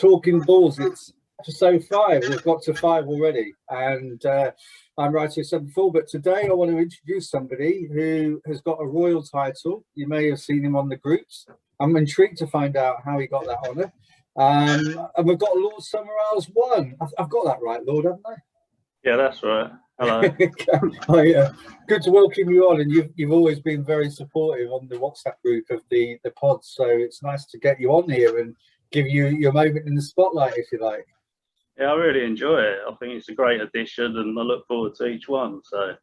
talking balls. It's episode 5. We've got to 5 already, and I'm writing something full. But today I want to introduce somebody who has got a royal title. You may have seen him on the groups. I'm intrigued to find out how he got that honour. And we've got LordSummerIsles1. I've got that right, Lord, haven't I? Yeah, that's right. Hello. Good to welcome you on, and you've always been very supportive on the WhatsApp group of the pods. So it's nice to get you on here and give you your moment in the spotlight, if you like. Yeah, I really enjoy it. I think it's a great addition, and I look forward to each one. So,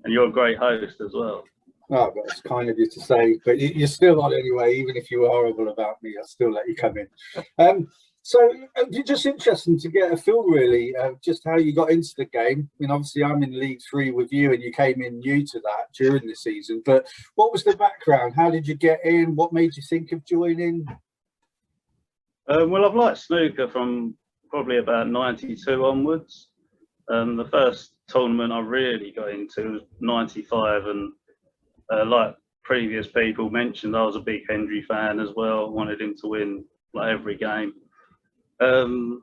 and you're a great host as well. Oh, that's kind of you to say, but you're still on anyway. Even if you were horrible about me, I'll still let you come in. So just interesting to get a feel, really, just how you got into the game. I mean, obviously, I'm in League 3 with you, and you came in new to that during the season. But what was the background? How did you get in? What made you think of joining? Well, I've liked snooker from probably about 92 onwards. The first tournament I really got into was 95, and like previous people mentioned, I was a big Hendry fan as well. Wanted him to win like every game. So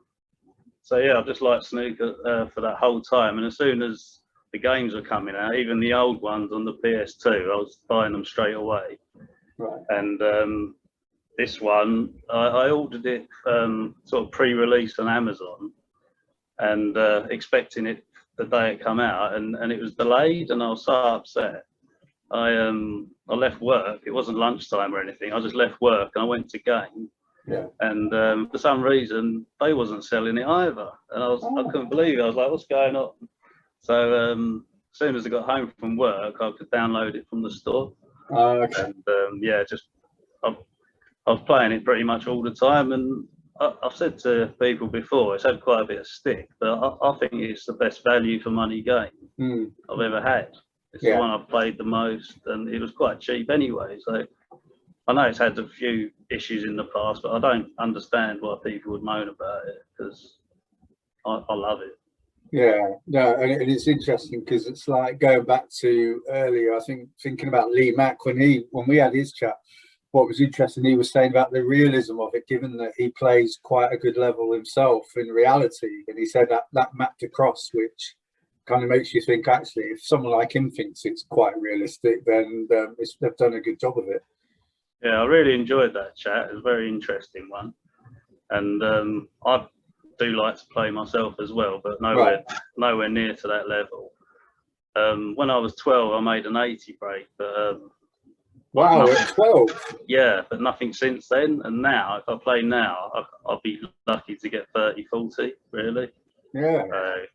yeah, I just liked snooker for that whole time. And as soon as the games were coming out, even the old ones on the PS2, I was buying them straight away. Right. And this one, I ordered it sort of pre-release on Amazon, and expecting it the day it come out, and it was delayed, and I was so upset. I left work. It wasn't lunchtime or anything. I just left work and I went to game. Yeah. And for some reason they wasn't selling it either, and I couldn't believe it. I was like, what's going on? So as soon as I got home from work, I could download it from the store. Oh, okay. And yeah, just I was playing it pretty much all the time, and I've said to people before, it's had quite a bit of stick, but I think it's the best value for money game I've ever had. It's the one I've played the most, and it was quite cheap anyway. So I know it's had a few issues in the past, but I don't understand why people would moan about it, because I love it. Yeah, no, and it's interesting because it's like going back to earlier. I think thinking about Lee Mack when we had his chat. What was interesting, he was saying about the realism of it, given that he plays quite a good level himself in reality, and he said that mapped across, which kind of makes you think actually, if someone like him thinks it's quite realistic, then they've done a good job of it. Yeah, I really enjoyed that chat. It was a very interesting one, and I do like to play myself as well, but nowhere near to that level. When I was 12, I made an 80 break, but wow, at 12. Yeah, but nothing since then. And now, if I play now, I'll be lucky to get 30, 40, really. Yeah.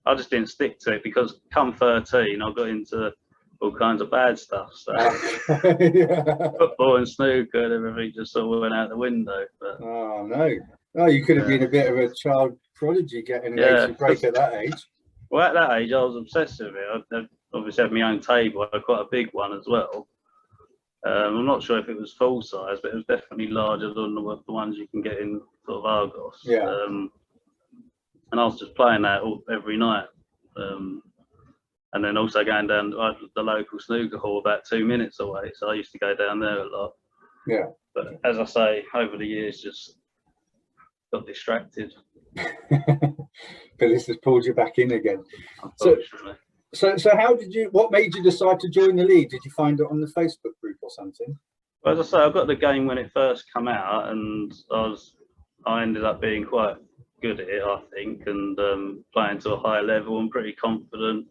I just didn't stick to it because come 13, I got into all kinds of bad stuff. So football and snooker and everything just sort of went out the window. But oh no. Oh, you could have been a bit of a child prodigy getting an 80 break at that age. Well, at that age, I was obsessed with it. I obviously had my own table. I had quite a big one as well. I'm not sure if it was full size, but it was definitely larger than the ones you can get in sort of Argos. Yeah. And I was just playing that every night. And then also going down to the local snooker hall about 2 minutes away. So I used to go down there a lot. Yeah. But as I say, over the years, just got distracted. But this has pulled you back in again. So what made you decide to join the league? Did you find it on the Facebook group or something? Well, as I say, I got the game when it first came out, and I ended up being quite good at it, I think, and playing to a high level and pretty confident.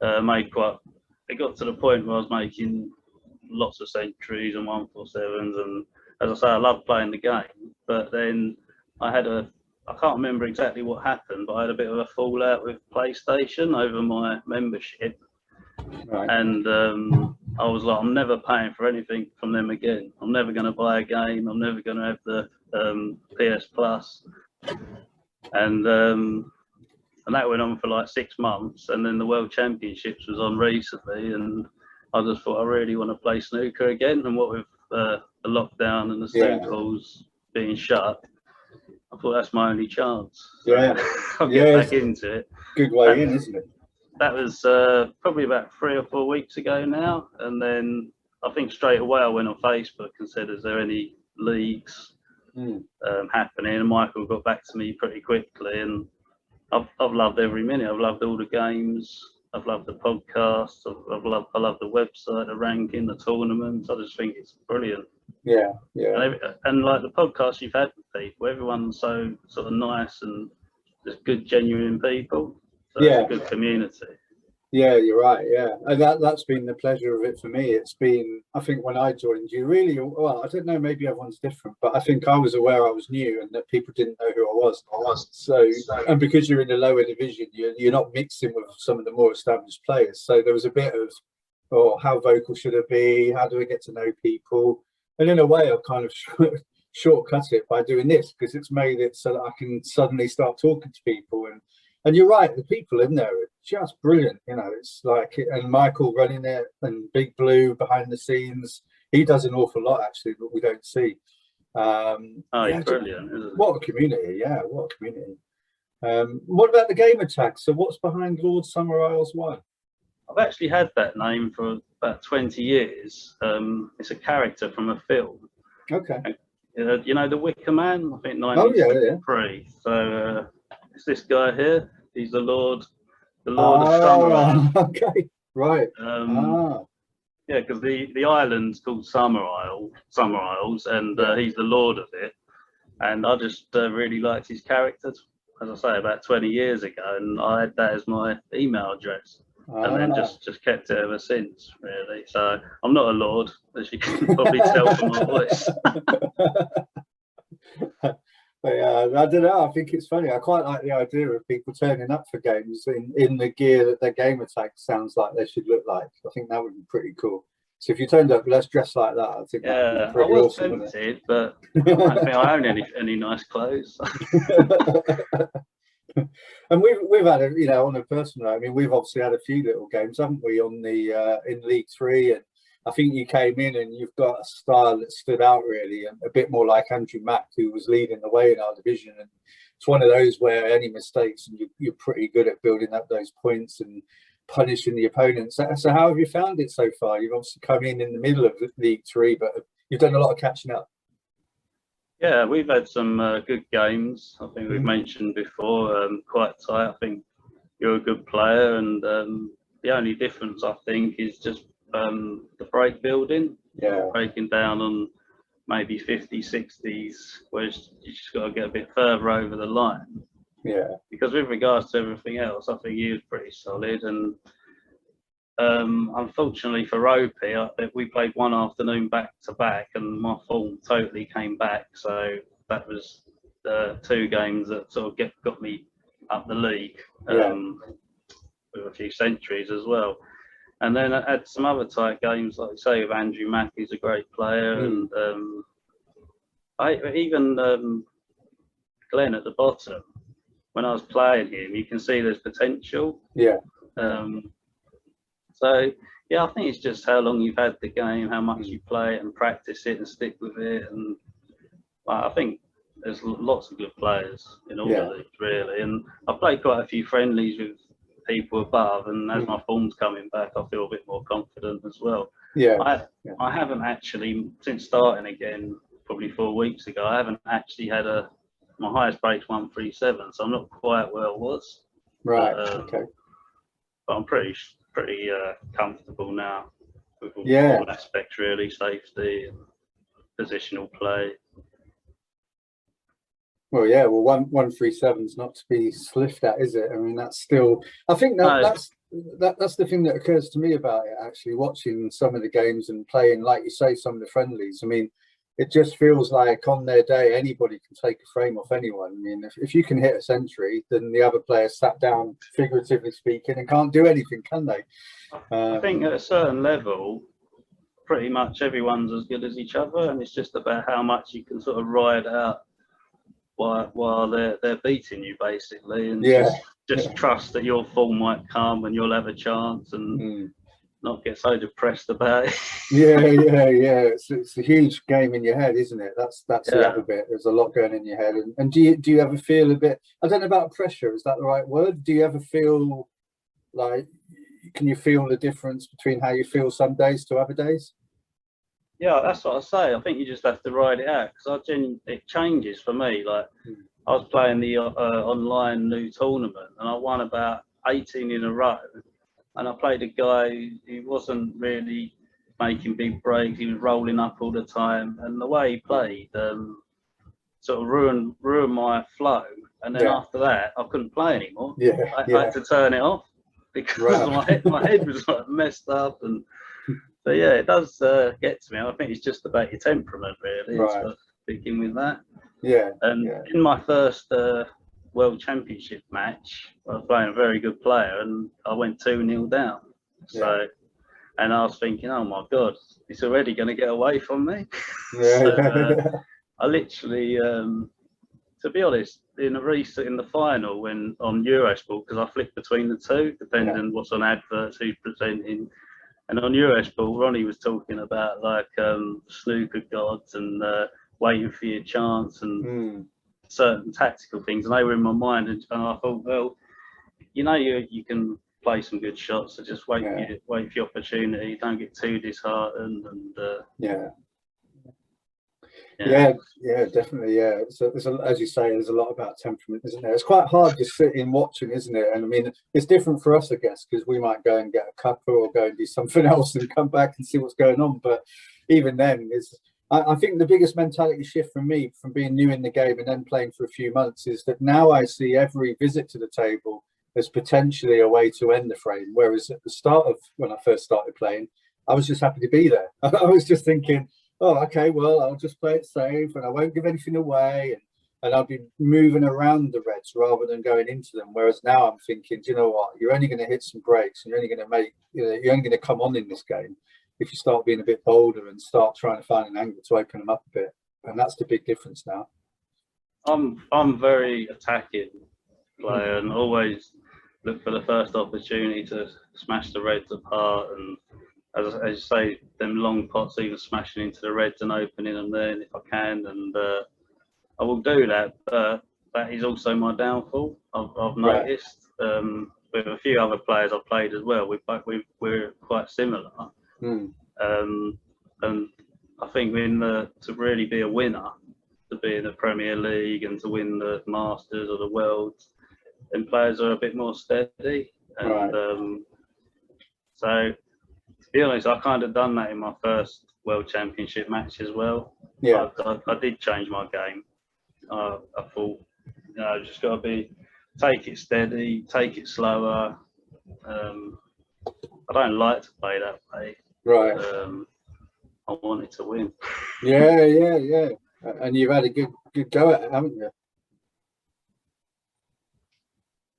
It got to the point where I was making lots of centuries and 147s, and as I say, I love playing the game. But then I can't remember exactly what happened, but I had a bit of a fallout with PlayStation over my membership. Right. And I was like, I'm never paying for anything from them again. I'm never going to buy a game. I'm never going to have the PS Plus. And that went on for like 6 months. And then the World Championships was on recently, and I just thought I really want to play snooker again. And what with the lockdown and the snooker halls being shut, I thought that's my only chance. Yeah. I'll get back into it. Good way in, isn't it? That was probably about 3 or 4 weeks ago now. And then I think straight away I went on Facebook and said, is there any leagues happening. And Michael got back to me pretty quickly, and I've loved every minute. I've loved all the games. I've loved the podcast. I love the website, the ranking, the tournaments. I just think it's brilliant. Yeah. And like the podcast you've had with people, everyone's so sort of nice and just good, genuine people. So it's a good community. Yeah, you're right. Yeah, and that's been the pleasure of it for me. It's been, I think, when I joined you, really, well, I don't know, maybe everyone's different, but I think I was aware I was new and that people didn't know who I was. So, and because you're in the lower division, you're not mixing with some of the more established players. So there was a bit of, oh, how vocal should I be? How do I get to know people? And in a way, I've kind of shortcut it by doing this, because it's made it so that I can suddenly start talking to people. And you're right, the people in there are just brilliant. You know, it's like, and Michael running it, and Big Blue behind the scenes. He does an awful lot, actually, that we don't see. He's brilliant, isn't he? What a community, yeah, what a community. What about the gamertag? So what's behind LordSummerIsles1? I've actually had that name for about 20 years. It's a character from a film. Okay. You know the Wicker Man? I think 1963. So it's this guy here. He's the Lord of Summer. Okay, right. Yeah, because the island's called SummerIsles, and he's the Lord of it. And I just really liked his character, as I say, about 20 years ago, and I had that as my email address. And then just kept it ever since, really. So I'm not a lord, as you can probably tell from my voice. But I don't know, I think it's funny. I quite like the idea of people turning up for games in the gear that their gamer tag sounds like they should look like. I think that would be pretty cool. So if you turned up, let's dress like that. I think that would be pretty awesome. Tempted, but I don't think I own any nice clothes. And we've had on a personal note, I mean, we've obviously had a few little games, haven't we, on the in League 3, and I think you came in and you've got a style that stood out really, and a bit more like Andrew Mack, who was leading the way in our division. And it's one of those where any mistakes and you're pretty good at building up those points and punishing the opponents. So how have you found it so far? You've obviously come in the middle of League 3, but you've done a lot of catching up. Yeah, we've had some good games. I think we've mentioned before, quite tight. I think you're a good player, and the only difference I think is just the break building. Breaking down on maybe 50s, 60s, whereas you just got to get a bit further over the line. Yeah. Because with regards to everything else, I think he was pretty solid, and unfortunately for Opie, we played one afternoon back to back, and my form totally came back. So that was the 2 games that sort of got me up the league, with a few centuries as well. And then I had some other tight games, like I say, with Andrew Mack, who's a great player, and even Glenn at the bottom. When I was playing him, you can see there's potential. Yeah. So yeah, I think it's just how long you've had the game, how much you play it and practice it and stick with it. And I think there's lots of good players in all the leagues, really. And I've played quite a few friendlies with people above, and as my form's coming back, I feel a bit more confident as well. I haven't actually, since starting again probably 4 weeks ago, I haven't actually had my highest break's 137, so I'm not quite where I was. Right. Okay. But I'm pretty comfortable now with all aspects, really, safety and positional play. Well, yeah, 137 is not to be sniffed at, is it? I mean, that's still, I think that's the thing that occurs to me about it, actually, watching some of the games and playing, like you say, some of the friendlies. I mean, it just feels like on their day, anybody can take a frame off anyone. I mean, if you can hit a century, then the other players sat down, figuratively speaking, and can't do anything, can they? I think at a certain level, pretty much everyone's as good as each other, and it's just about how much you can sort of ride out while they're beating you, basically, and just trust that your form might come and you'll have a chance, and not get so depressed about it. Yeah. It's a huge game in your head, isn't it? That's the other bit. There's a lot going in your head. And do you ever feel a bit, I don't know about pressure, is that the right word? Do you ever feel like, can you feel the difference between how you feel some days to other days? Yeah, that's what I say. I think you just have to ride it out, because it changes for me. Like, I was playing the online new tournament, and I won about 18 in a row. And I played a guy who wasn't really making big breaks. He was rolling up all the time, and the way he played sort of ruined my flow. And then after that, I couldn't play anymore. I had to turn it off because my head was like messed up. And so yeah, it does get to me. I think it's just about your temperament, really. So sticking with that. And in my first World Championship match, I was playing a very good player, and I went 2-0 down. So, and I was thinking, oh my God, it's already going to get away from me. I literally, to be honest, in the final, when on Eurosport, because I flicked between the two, depending on what's on adverts, who's presenting. And on Eurosport, Ronnie was talking about like snooker gods and waiting for your chance and certain tactical things, and they were in my mind. And I thought, well, you know, you can play some good shots, so just wait for your opportunity. Don't get too disheartened. And definitely. So as you say, there's a lot about temperament, isn't there? It's quite hard just sitting watching, isn't it? And I mean, it's different for us, I guess, because we might go and get a cuppa or go and do something else and come back and see what's going on. But even then, I think the biggest mentality shift for me, from being new in the game and then playing for a few months, is that now I see every visit to the table as potentially a way to end the frame. Whereas at the start of when I first started playing, I was just happy to be there. I was just thinking, oh, okay, well, I'll just play it safe and I won't give anything away. And I'll be moving around the reds rather than going into them. Whereas now I'm thinking, do you know what? You're only going to hit some breaks, and you're only going to you're only going to come on in this game if you start being a bit bolder and start trying to find an angle to open them up a bit. And that's the big difference now. I'm very attacking player and always look for the first opportunity to smash the reds apart. And as you say, them long pots, even smashing into the reds and opening them then if I can. And I will do that. That is also my downfall. I've noticed with a few other players I've played as well. We're quite similar. And I think to really be a winner, to be in the Premier League and to win the Masters or the Worlds, then players are a bit more steady. And so, to be honest, I kind of done that in my first World Championship match as well. I did change my game. I thought, just got to take it steady, take it slower. I don't like to play that way. I wanted to win. Yeah. And you've had a good go at it, haven't you?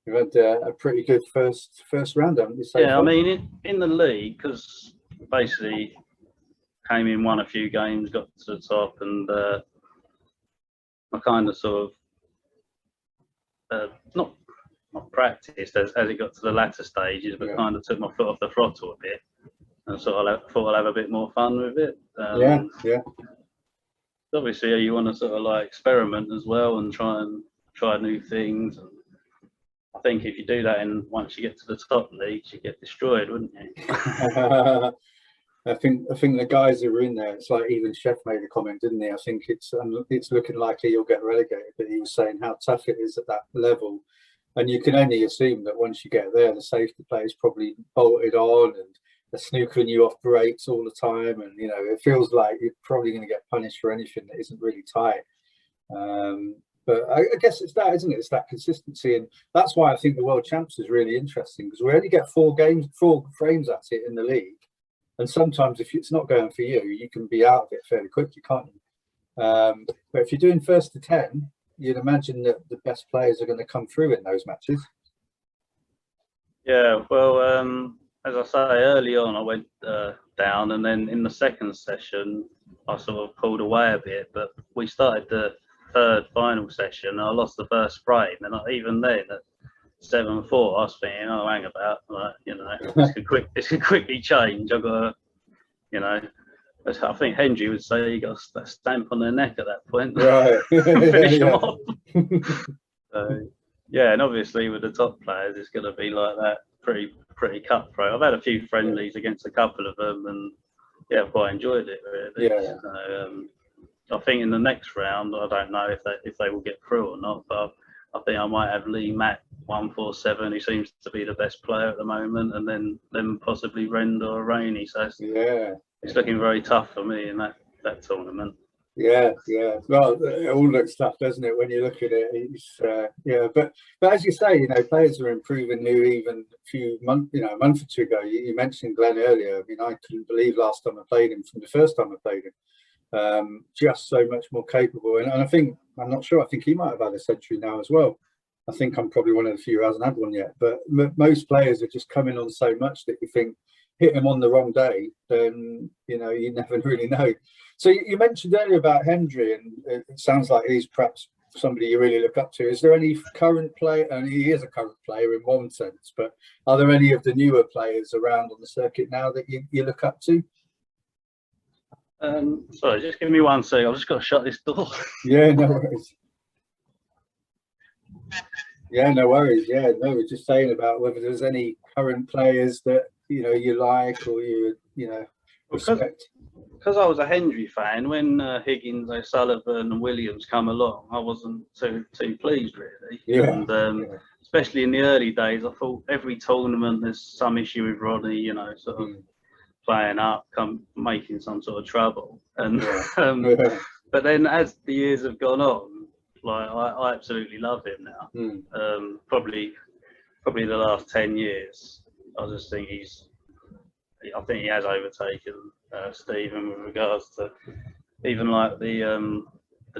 You've had a pretty good first round, haven't you? Yeah, I mean, in the league, because basically came in, won a few games, got to the top, and I kind of sort of not practiced as it got to the latter stages, but kind of took my foot off the throttle a bit. And sort of thought I'll have a bit more fun with it. Obviously, you want to sort of like experiment as well and try new things. And I think if you do that, and once you get to the top leagues, you get destroyed, wouldn't you? I think the guys who were in there, it's like even Chef made a comment, didn't he? I think it's looking likely you'll get relegated, but he was saying how tough it is at that level. And you can only assume that once you get there, the safety play is probably bolted on and they're snookering you off breaks all the time. And, it feels like you're probably going to get punished for anything that isn't really tight. But I guess it's that, isn't it? It's that consistency. And that's why I think the World Champs is really interesting, because we only get 4 frames at it in the league. And sometimes if it's not going for you, you can be out of it fairly quickly, can't you? But if you're doing first to 10, you'd imagine that the best players are going to come through in those matches. Yeah, well, as I say, early on I went down, and then in the second session I sort of pulled away a bit. But we started the third final session, and I lost the first frame, and even then at 7-4, I was thinking, oh, hang about, this could quickly change. I've got to, I think Hendry would say you got a stamp on their neck at that point. Finish them off. So, yeah, and obviously with the top players, it's going to be like that, pretty cutthroat. I've had a few friendlies against a couple of them, and yeah, I've quite enjoyed it really. Yeah. So, I think in the next round, I don't know if they will get through or not, but I think I might have Lee Mack 147, who seems to be the best player at the moment, and then possibly Renda or Rainey. So it's looking very tough for me in that tournament. Yeah. Well, it all looks tough, doesn't it, when you look at it? It's, yeah, but as you say, players are improving new even a few months, a month or two ago. You mentioned Glenn earlier. I mean, I couldn't believe last time I played him from the first time I played him. Just so much more capable, and I think, I'm not sure, I think he might have had a century now as well. I think I'm probably one of the few who hasn't had one yet, but most players are just coming on so much that you think, hit him on the wrong day, then you never really know. So you mentioned earlier about Hendry, and it sounds like he's perhaps somebody you really look up to. Is there any current player, and he is a current player in one sense, but are there any of the newer players around on the circuit now that you look up to? Sorry, just give me 1 second. I've just got to shut this door. Yeah, no worries. Yeah, no worries. Yeah, no, we're just saying about whether there's any current players that you like or you respect. Because I was a Hendry fan, when Higgins, O'Sullivan, and Williams come along, I wasn't too pleased really. Yeah. And especially in the early days, I thought every tournament there's some issue with Ronnie, sort of playing up, making some sort of trouble. And but then as the years have gone on, like I absolutely love him now. Probably the last 10 years, I just think I think he has overtaken Stephen with regards to even like the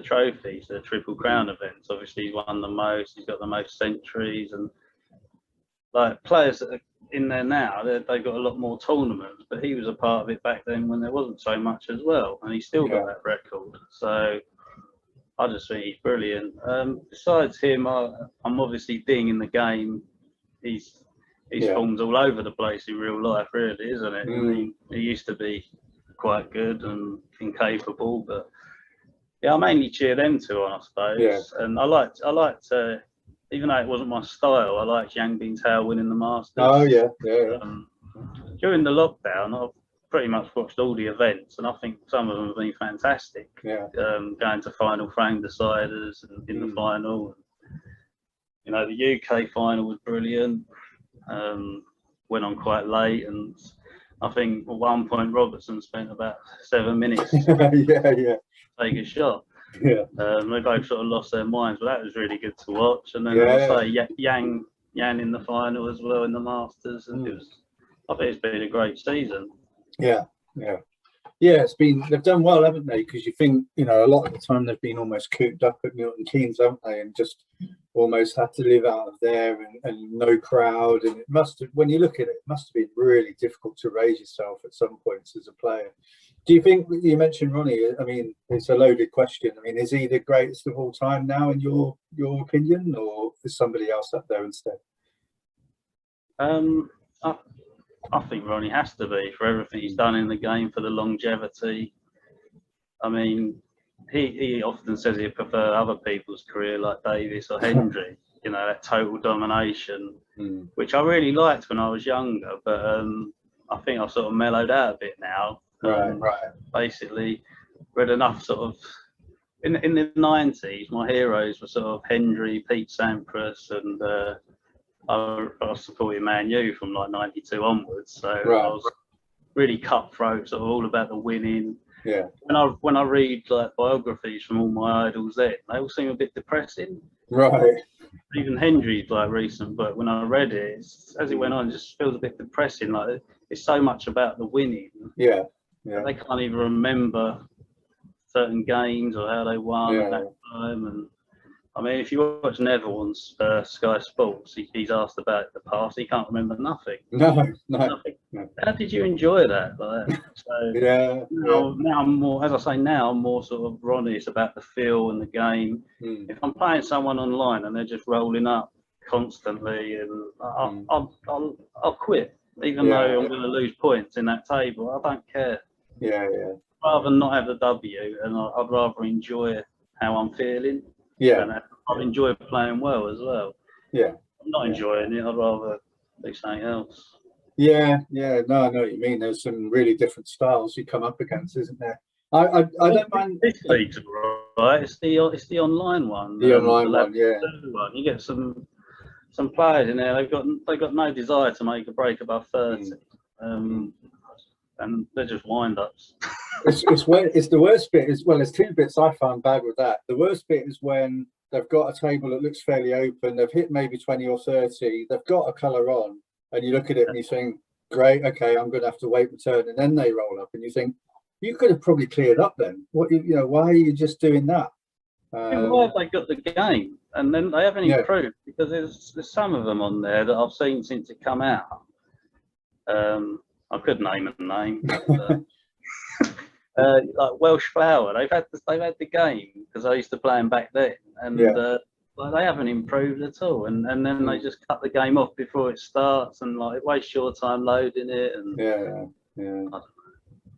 trophies, the Triple Crown events. Obviously, he's won the most. He's got the most centuries, and like players that are in there now, they've got a lot more tournaments. But he was a part of it back then when there wasn't so much as well, and he's still got that record. So I just think he's brilliant. Besides him, I'm obviously dinging the game. He's forms all over the place in real life, really, isn't it? I mean, he used to be quite good and incapable, but yeah, I mainly cheer them two on, I suppose. Yeah. And I liked even though it wasn't my style, I liked Yang Bingtao winning the Masters. Oh yeah. During the lockdown, I've pretty much watched all the events, and I think some of them have been fantastic. Yeah. Going to final frame deciders and in the final. The UK final was brilliant. Went on quite late, and I think at one point Robertson spent about 7 minutes to take a shot. Yeah. They both sort of lost their minds, but that was really good to watch. And then Yang in the final as well in the Masters, and I think it's been a great season. Yeah, they've done well, haven't they? Because you think, a lot of the time they've been almost cooped up at Milton Keynes, haven't they? And just almost had to live out of there and no crowd. And it must have, when you look at it, it must have been really difficult to raise yourself at some points as a player. Do you think, you mentioned Ronnie, I mean, it's a loaded question. I mean, is he the greatest of all time now in your opinion, or is somebody else up there instead? I think Ronnie has to be, for everything he's done in the game, for the longevity. I mean, he often says he'd prefer other people's career, like Davis or Hendry, that total domination, which I really liked when I was younger, but I think I've sort of mellowed out a bit now. Right. Basically, read enough sort of, in the 90s, my heroes were sort of Hendry, Pete Sampras, and I was supporting Man U from like 92 onwards, so I was really cutthroat, sort of all about the winning. Yeah. When I read like biographies from all my idols, then they all seem a bit depressing. Right. Even Hendry's like recent book, when I read it, as it went on, it just feels a bit depressing. Like it's so much about the winning. Yeah. They can't even remember certain games or how they won at that time. And I mean, if you watch Neville on Sky Sports, he's asked about the past. He can't remember nothing. Nothing. How did you enjoy that? So now I'm more, as I say, now I'm more sort of Ronnie. It's about the feel and the game. If I'm playing someone online and they're just rolling up constantly, and I'll quit, even though I'm going to lose points in that table. I don't care. Rather than not have the W, and I'd rather enjoy how I'm feeling. And I've enjoyed playing well as well. I'm not enjoying it. I'd rather do something else. Yeah, yeah, no, I know what you mean. There's some really different styles you come up against, isn't there? I don't mind This league's all right. It's the online one, the the online level one. Yeah. 2 one. You get some players in there. They've got no desire to make a break above 30, Mm. and they're just wind ups. It's the worst bit is, well, there's two bits I find bad with that. The worst bit is when they've got a table that looks fairly open, they've hit maybe 20 or 30, they've got a colour on, and you look at it and you think, great, okay, I'm going to have to wait my turn, and then they roll up, and you think, you could have probably cleared up then. What, you know, why are you just doing that? Why have they got the game? And then they haven't improved, because there's some of them on there that I've seen since it come out. I could name a name. Like Welsh Flower, they've had the game because I used to play them back then, and like, they haven't improved at all. And then they just cut the game off before it starts, and like it wastes your time loading it. And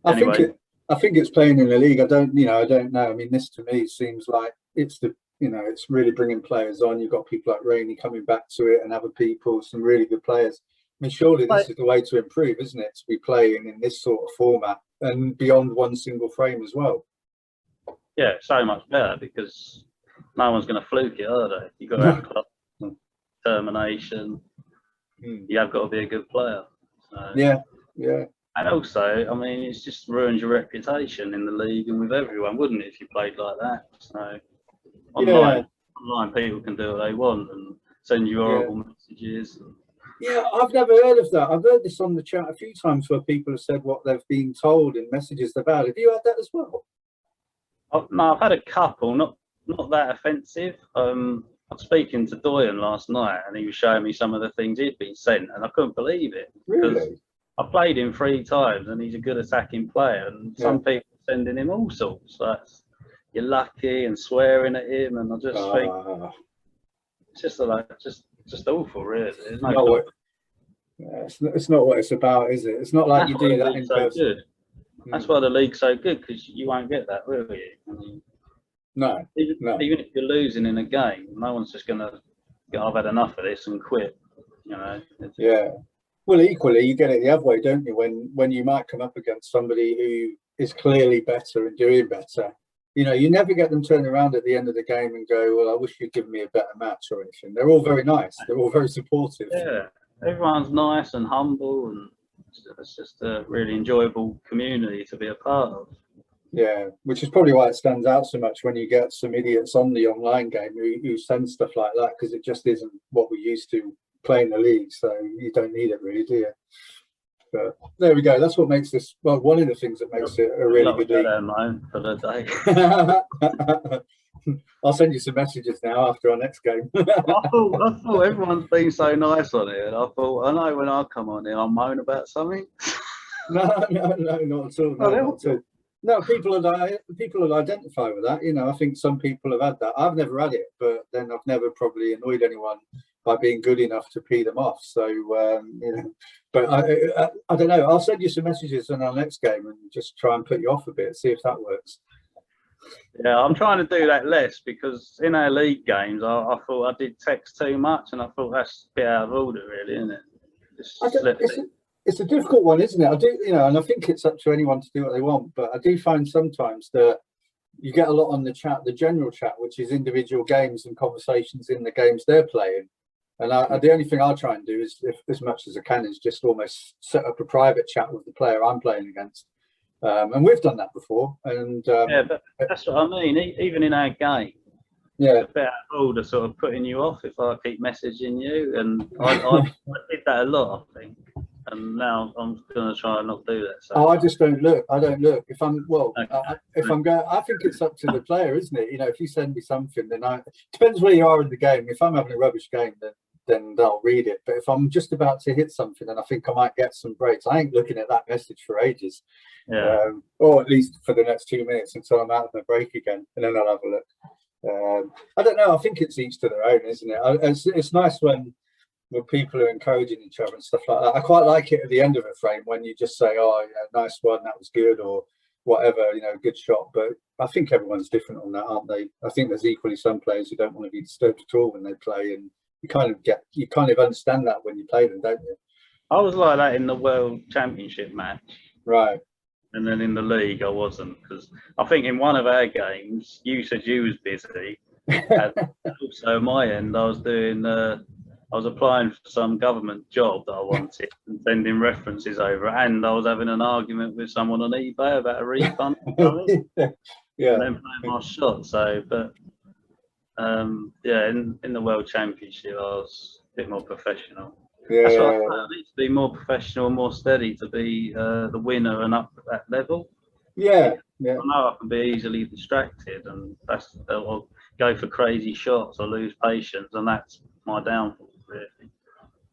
I think it's playing in the league. I don't know. I mean, this to me seems like it's it's really bringing players on. You've got people like Rainey coming back to it, and other people, some really good players. I mean, surely this is the way to improve, isn't it? To be playing in this sort of format and beyond one single frame as well. Yeah, so much better, because no one's going to fluke it, are they? You've got to have determination. You have got to be a good player. So. Yeah. And also, I mean, it's just ruins your reputation in the league and with everyone, wouldn't it, if you played like that? So online people can do what they want and send you horrible messages. Yeah, I've never heard of that. I've heard this on the chat a few times where people have said what they've been told in messages they've had. Have you had that as well? No, I've had a couple, not that offensive. I was speaking to Doyen last night, and he was showing me some of the things he'd been sent, and I couldn't believe it. Really? I played him 3 times, and he's a good attacking player, and some people are sending him all sorts. Like, you're lucky, and swearing at him, and I just think it's just like just awful, really. There's no it's not what it's about, is it? It's not like you do that in person. That's why the league's so good, because you won't get that, will you? I mean, no. Even if you're losing in a game, no one's just going to go, I've had enough of this and quit. You know. Yeah. Well, equally, you get it the other way, don't you? When you might come up against somebody who is clearly better and doing better, you never get them turn around at the end of the game and go, well, I wish you'd given me a better match or anything. They're all very nice. They're all very supportive. Yeah, everyone's nice and humble, and it's just a really enjoyable community to be a part of. Yeah, which is probably why it stands out so much when you get some idiots on the online game who send stuff like that, because it just isn't what we used to playing the league. So you don't need it really, do you? But there we go. That's what makes this, well, one of the things that makes it a really good league. For the day. I'll send you some messages now after our next game. I thought everyone's been so nice on it, and I thought, I know when I come on here, I'll moan about something. No, not at all. Not at all. No, people will identify with that. I think some people have had that. I've never had it, but then I've never probably annoyed anyone by being good enough to pee them off. So, but I don't know. I'll send you some messages in our next game and just try and put you off a bit, see if that works. Yeah, I'm trying to do that less, because in our league games, I thought I did text too much, and I thought that's a bit out of order, really, isn't it? It's a difficult one, isn't it? I do, and I think it's up to anyone to do what they want. But I do find sometimes that you get a lot on the chat, the general chat, which is individual games and conversations in the games they're playing. And the only thing I'll try and do is, if as much as I can, is just almost set up a private chat with the player I'm playing against. And we've done that before. And yeah, but that's what I mean. Even in our game, it's a bit out of order, sort of putting you off if I keep messaging you. And I did that a lot, I think. And now I'm going to try and not do that. So. I just don't look. I don't look. If I'm I'm going, I think it's up to the player, isn't it? If you send me something, then depends where you are in the game. If I'm having a rubbish game, then I'll read it. But if I'm just about to hit something and I think I might get some breaks, I ain't looking at that message for ages. Yeah. Or at least for the next 2 minutes until I'm out of my break again, and then I'll have a look. I don't know. I think it's each to their own, isn't it? It's nice when people are encouraging each other and stuff like that. I quite like it at the end of a frame when you just say, oh, nice one, that was good, or whatever, good shot. But I think everyone's different on that, aren't they? I think there's equally some players who don't want to be disturbed at all when they play, and you kind of understand that when you play them, don't you? I was like that in the World Championship match. Right. And then in the league, I wasn't, because I think in one of our games, you said you was busy. And also, my end, I was doing, I was applying for some government job that I wanted and sending references over. And I was having an argument with someone on eBay about a refund. Yeah. And then playing my shot. So, but yeah, in the World Championship, I was a bit more professional. Yeah. That's what I need to be, more professional, more steady to be the winner and up at that level. Yeah. I know I can be easily distracted, and I'll go for crazy shots or lose patience, and that's my downfall, really.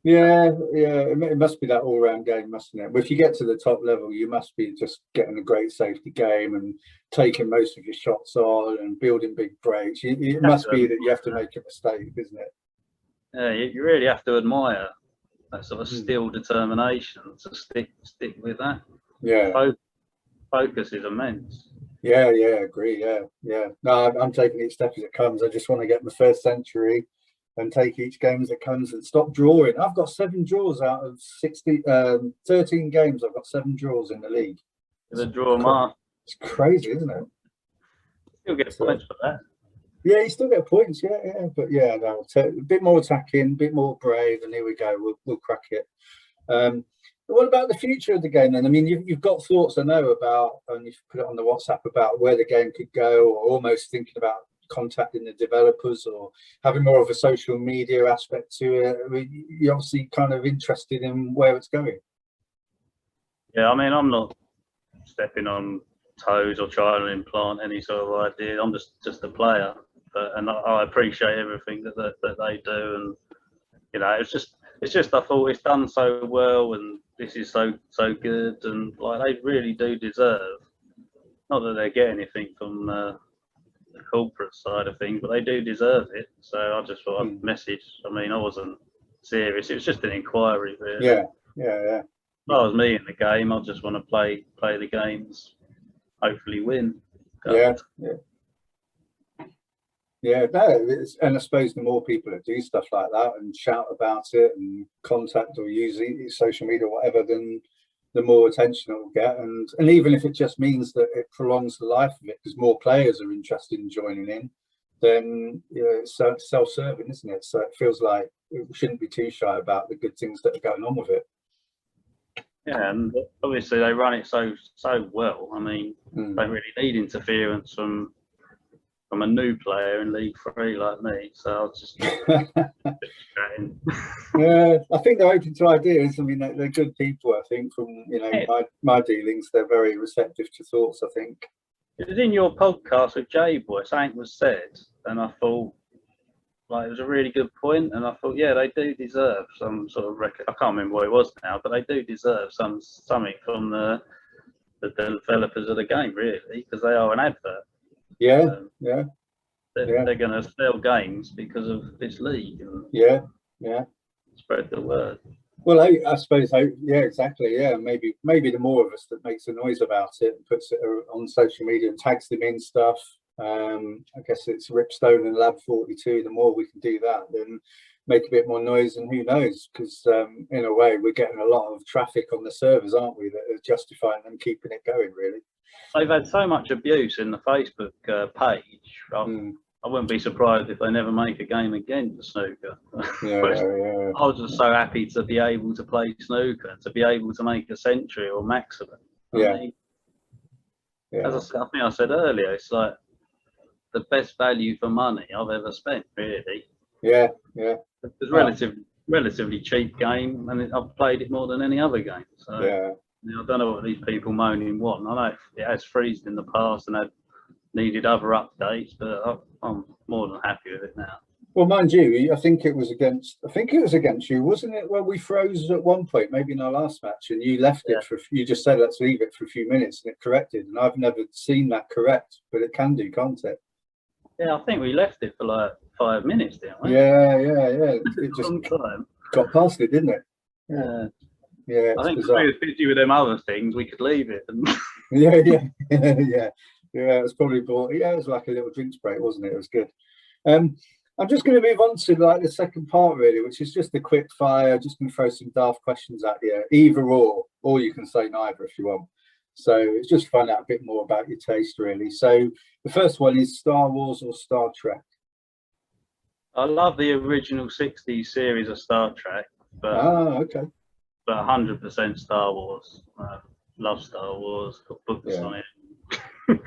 Yeah. It must be that all-round game, mustn't it? But if you get to the top level, you must be just getting a great safety game and taking most of your shots on and building big breaks. It must be that you have to make a mistake, isn't it? Yeah, you really have to admire that sort of still determination to stick with that. Yeah. Focus is immense. Yeah, agree. Yeah. No, I'm taking each step as it comes. I just want to get my first century and take each game as it comes and stop drawing. I've got 7 draws out of 13 games. I've got 7 draws in the league. The draw mark. It's crazy, isn't it? Still get points for that. Yeah, you still get points. Yeah. But yeah, no, a bit more attacking, a bit more brave, and here we go. We'll crack it. What about the future of the game then? I mean, you've got thoughts, I know, about, and you've put it on the WhatsApp, about where the game could go, or almost thinking about contacting the developers or having more of a social media aspect to it. I mean, you're obviously kind of interested in where it's going. Yeah, I mean, I'm not stepping on toes or trying to implant any sort of idea. I'm just a player, and I appreciate everything that they do, and you know, it's just I thought it's done so well, and this is so good, and like they really do deserve. Not that they get anything from the corporate side of things, but they do deserve it. So I just thought I'd message. I mean, I wasn't serious. It was just an inquiry, really. Yeah. If I was me in the game, I just want to play the games, hopefully win. Yeah. And I suppose the more people that do stuff like that and shout about it and contact or use social media or whatever, then the more attention it will get. And even if it just means that it prolongs the life of it because more players are interested in joining in, then it's self-serving, isn't it? So it feels like we shouldn't be too shy about the good things that are going on with it. Yeah, and obviously they run it so well. I mean, they don't really need interference from a new player in League 3 like me. So I was just chatting. Yeah, I think they're open to ideas. I mean, they're good people. I think from my dealings, they're very receptive to thoughts. I think it was in your podcast with Jay Boy. Something was said, and I thought, like, it was a really good point, and I thought, yeah, they do deserve some sort of record. I can't remember what it was now, but they do deserve something from the developers of the game, really, because they are an advert. Yeah. They're going to sell games because of this league. And spread the word. Well, I suppose, yeah, exactly. Yeah, maybe the more of us that makes a noise about it and puts it on social media and tags them in stuff. I guess it's Ripstone and Lab 42. The more we can do that, then make a bit more noise, and who knows? Because in a way, we're getting a lot of traffic on the servers, aren't we? That are justifying them keeping it going. Really, they've had so much abuse in the Facebook page. I wouldn't be surprised if they never make a game again for snooker. Yeah. I was just so happy to be able to play snooker, to be able to make a century or maximum. As I think I said earlier, it's like the best value for money I've ever spent, really. Yeah. It's relatively cheap game, and I've played it more than any other game. So I don't know what these people moaning want. I know it has freezed in the past and had needed other updates, but I'm more than happy with it now. Well, mind you, I think it was against you, wasn't it? Well, we froze at one point, maybe in our last match, and you left it you just said, let's leave it for a few minutes, and it corrected. And I've never seen that correct, but it can do, can't it? Yeah, I think we left it for like 5 minutes, didn't we? Yeah. It just got past it, didn't it? Yeah. I think if we were busy with them other things, we could leave it. Yeah. It was probably it was like a little drinks break, wasn't it? It was good. I'm just going to move on to like the second part, really, which is just a quick fire. Just going to throw some daft questions at you, either or you can say neither if you want. So it's just to find out a bit more about your taste, really. So the first one is Star Wars or Star Trek? I love the original 60s series of Star Trek, but okay. But 100% Star Wars. Love Star Wars. Got books on it.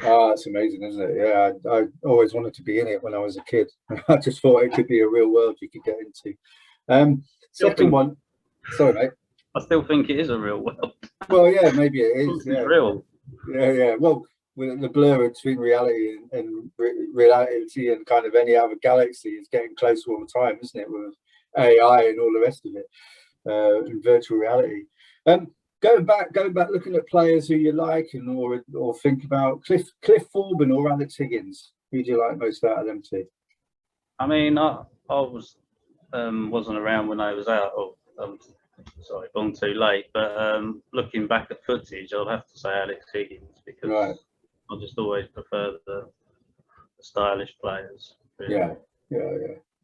That's amazing, isn't it? Yeah, I always wanted to be in it when I was a kid. I just thought it could be a real world you could get into. Second one, sorry, mate. I still think it is a real world. Well, yeah, maybe it is. Yeah, real. Yeah. Well, with the blur between reality and reality and kind of any other galaxy is getting closer all the time, isn't it? With AI and all the rest of it, in virtual reality. Going back, looking at players who you like and or think about, Cliff Forbin or Alex Higgins. Who do you like most out of them two? I mean, I wasn't around when I was out. Sorry, born too late. But looking back at footage, I'll have to say Alex Higgins because I just always prefer the stylish players. Really.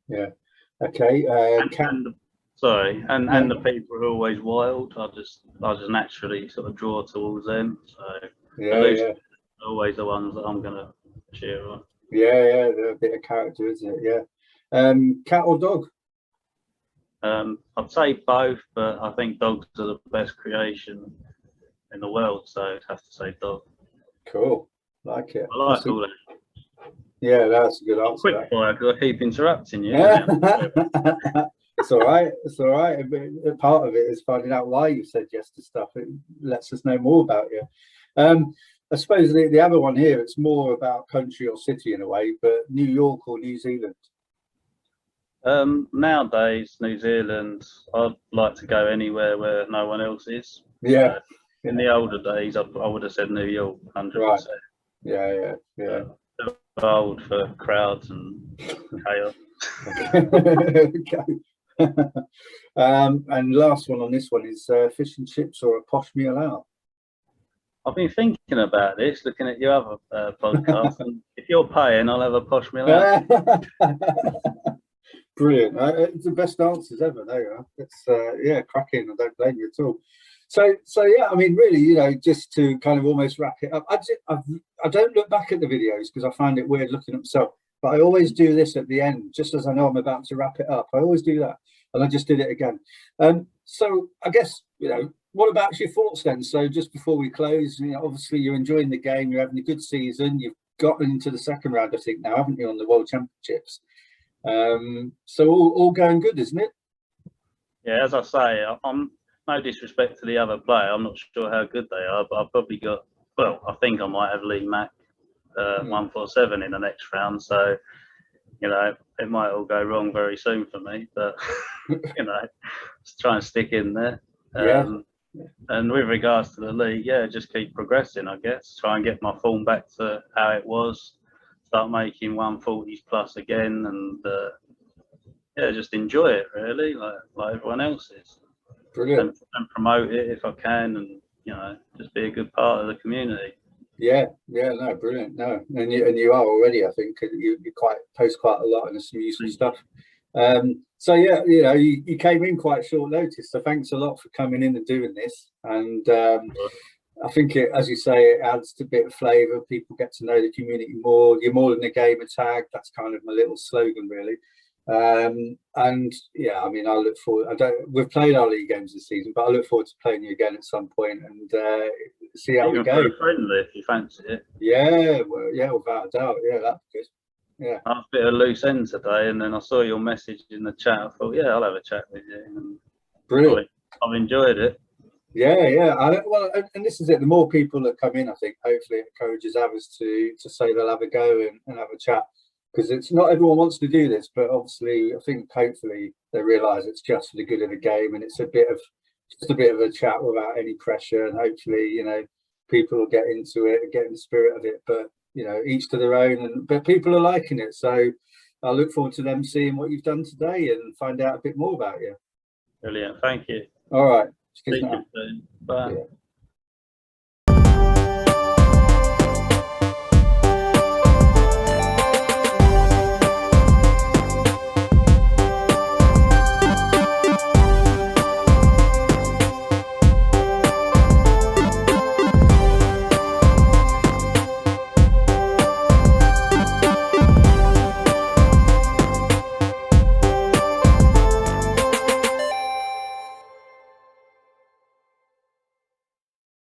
Yeah. Okay. And the people who are always wild, I just naturally sort of draw towards them. So they're always the ones that I'm gonna cheer on. Yeah, they're a bit of character, isn't it? Yeah. Cat or dog? I'd say both, but I think dogs are the best creation in the world, so I'd have to say dog. Cool, like it. I like all that. Yeah, that's a good answer. Quick fire, because I keep interrupting you. It's all right. It's all right. Part of it is finding out why you said yes to stuff. It lets us know more about you. I suppose the other one here, it's more about country or city in a way, but New York or New Zealand? Nowadays, New Zealand, I'd like to go anywhere where no one else is. Yeah. In the older days, I would have said New York, 100%. Right. Yeah. Old for crowds and chaos. Okay. And last one on this one is fish and chips or a posh meal out? I've been thinking about this, looking at your other podcast, and if you're paying, I'll have a posh meal out. Brilliant. It's the best answers ever. There you are. It's cracking. I don't blame you at all. So yeah, I mean, really, just to kind of almost wrap it up, I don't look back at the videos because I find it weird looking at myself, but I always do this at the end, just as I know I'm about to wrap it up. I always do that, and I just did it again. So I guess, what about your thoughts then? So just before we close, obviously you're enjoying the game, you're having a good season, you've gotten into the second round, I think now, haven't you, on the World Championships? So all going good, isn't it? Yeah, as I say, I'm no disrespect to the other player. I'm not sure how good they are, but I've probably got. Well, I think I might have Lee Mack 147 in the next round. So, it might all go wrong very soon for me. But just try and stick in there. And with regards to the league, just keep progressing. I guess try and get my form back to how it was. Start making 140s plus again, and just enjoy it really, like everyone else is. Brilliant. And promote it if I can, and just be a good part of the community. No, brilliant. No, and you are already. I think you post quite a lot and some useful stuff. So yeah, you came in quite short notice. So thanks a lot for coming in and doing this. And I think as you say, it adds to a bit of flavour. People get to know the community more. You're more than a gamer tag. That's kind of my little slogan, really. And yeah, I mean, I look forward. We've played our league games this season, but I look forward to playing you again at some point and see how we go. Friendly, if you fancy it. Yeah, without a doubt. Yeah, that'd be good. Yeah, I was a bit of a loose end today, and then I saw your message in the chat. I thought, I'll have a chat with you. And brilliant. I've enjoyed it. Yeah. And this is it. The more people that come in, I think hopefully it encourages others to say they'll have a go and have a chat. Because it's not everyone wants to do this, but obviously I think hopefully they realise it's just for the good of the game, and it's just a bit of a chat without any pressure, and hopefully people will get into it and get in the spirit of it. But each to their own, but people are liking it, so I look forward to them seeing what you've done today and find out a bit more about you. Brilliant, thank you. All right. Bye. Yeah.